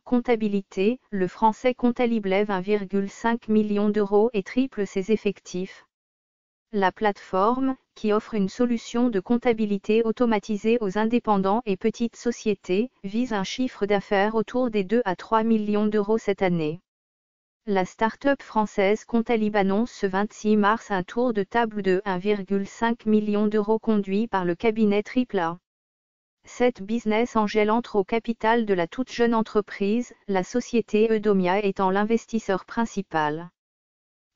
Comptabilité, le français Comptalib lève 1,5 million d'euros et triple ses effectifs. La plateforme, qui offre une solution de comptabilité automatisée aux indépendants et petites sociétés, vise un chiffre d'affaires autour des 2 à 3 millions d'euros cette année. La start-up française Comptalib annonce ce 26 mars un tour de table de 1,5 million d'euros conduit par le cabinet AAA. Cette business angel entre au capital de la toute jeune entreprise, la société Eudomia étant l'investisseur principal.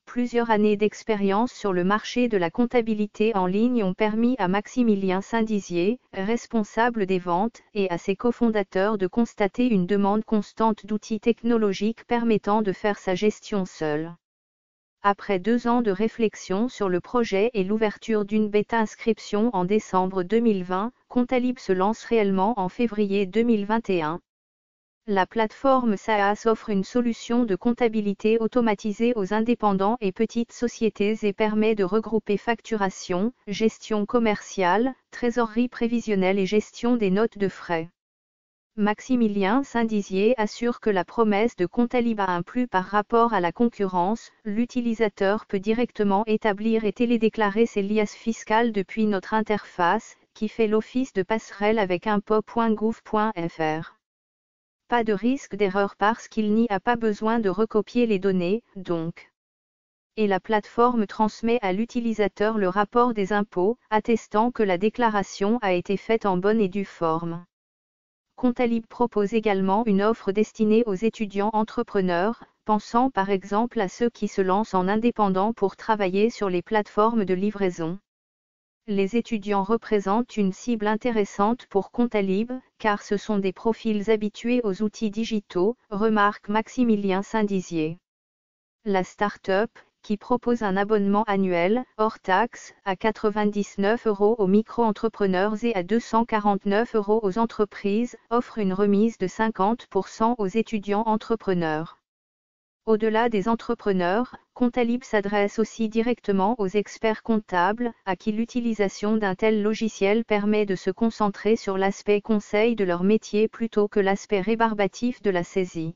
Plusieurs années d'expérience sur le marché de la comptabilité en ligne ont permis à Maximilien Saint-Dizier, responsable des ventes, et à ses cofondateurs de constater une demande constante d'outils technologiques permettant de faire sa gestion seul. Après 2 ans de réflexion sur le projet et l'ouverture d'une bêta-inscription en décembre 2020, Comptalib se lance réellement en février 2021. La plateforme SaaS offre une solution de comptabilité automatisée aux indépendants et petites sociétés et permet de regrouper facturation, gestion commerciale, trésorerie prévisionnelle et gestion des notes de frais. Maximilien Saint-Dizier assure que la promesse de Comptalib a un plus par rapport à la concurrence, l'utilisateur peut directement établir et télédéclarer ses liasses fiscales depuis notre interface, qui fait l'office de passerelle avec impôt.gouv.fr. Pas de risque d'erreur parce qu'il n'y a pas besoin de recopier les données, donc. Et la plateforme transmet à l'utilisateur le rapport des impôts, attestant que la déclaration a été faite en bonne et due forme. Comptalib propose également une offre destinée aux étudiants entrepreneurs, pensant par exemple à ceux qui se lancent en indépendant pour travailler sur les plateformes de livraison. Les étudiants représentent une cible intéressante pour Comptalib, car ce sont des profils habitués aux outils digitaux, remarque Maximilien Saint-Dizier. La start-up, qui propose un abonnement annuel, hors taxe, à 99 € aux micro-entrepreneurs et à 249 € aux entreprises, offre une remise de 50% aux étudiants entrepreneurs. Au-delà des entrepreneurs, Comptalib s'adresse aussi directement aux experts comptables, à qui l'utilisation d'un tel logiciel permet de se concentrer sur l'aspect conseil de leur métier plutôt que l'aspect rébarbatif de la saisie.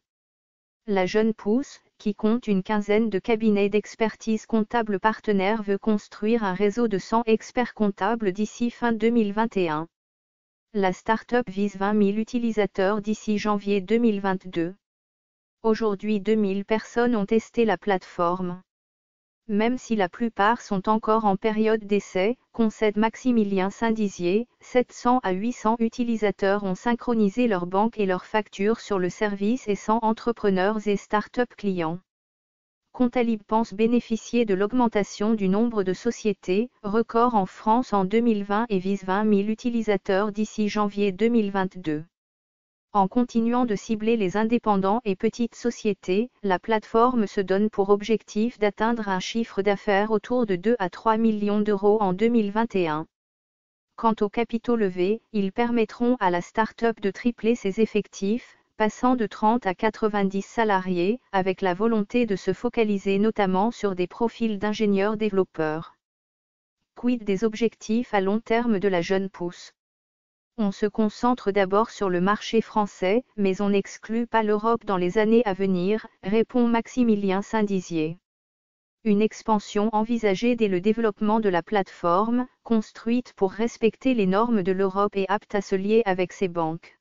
La jeune pousse, qui compte une quinzaine de cabinets d'expertise comptable partenaires, veut construire un réseau de 100 experts comptables d'ici fin 2021. La start-up vise 20 000 utilisateurs d'ici janvier 2022. Aujourd'hui 2000 personnes ont testé la plateforme. Même si la plupart sont encore en période d'essai, concède Maximilien Saint-Dizier, 700 à 800 utilisateurs ont synchronisé leur banque et leurs factures sur le service et 100 entrepreneurs et start-up clients. Comptalib pense bénéficier de l'augmentation du nombre de sociétés, record en France en 2020 et vise 20 000 utilisateurs d'ici janvier 2022. En continuant de cibler les indépendants et petites sociétés, la plateforme se donne pour objectif d'atteindre un chiffre d'affaires autour de 2 à 3 millions d'euros en 2021. Quant aux capitaux levés, ils permettront à la start-up de tripler ses effectifs, passant de 30 à 90 salariés, avec la volonté de se focaliser notamment sur des profils d'ingénieurs-développeurs. Quid des objectifs à long terme de la jeune pousse ? On se concentre d'abord sur le marché français, mais on n'exclut pas l'Europe dans les années à venir, répond Maximilien Saint-Dizier. Une expansion envisagée dès le développement de la plateforme, construite pour respecter les normes de l'Europe et apte à se lier avec ses banques.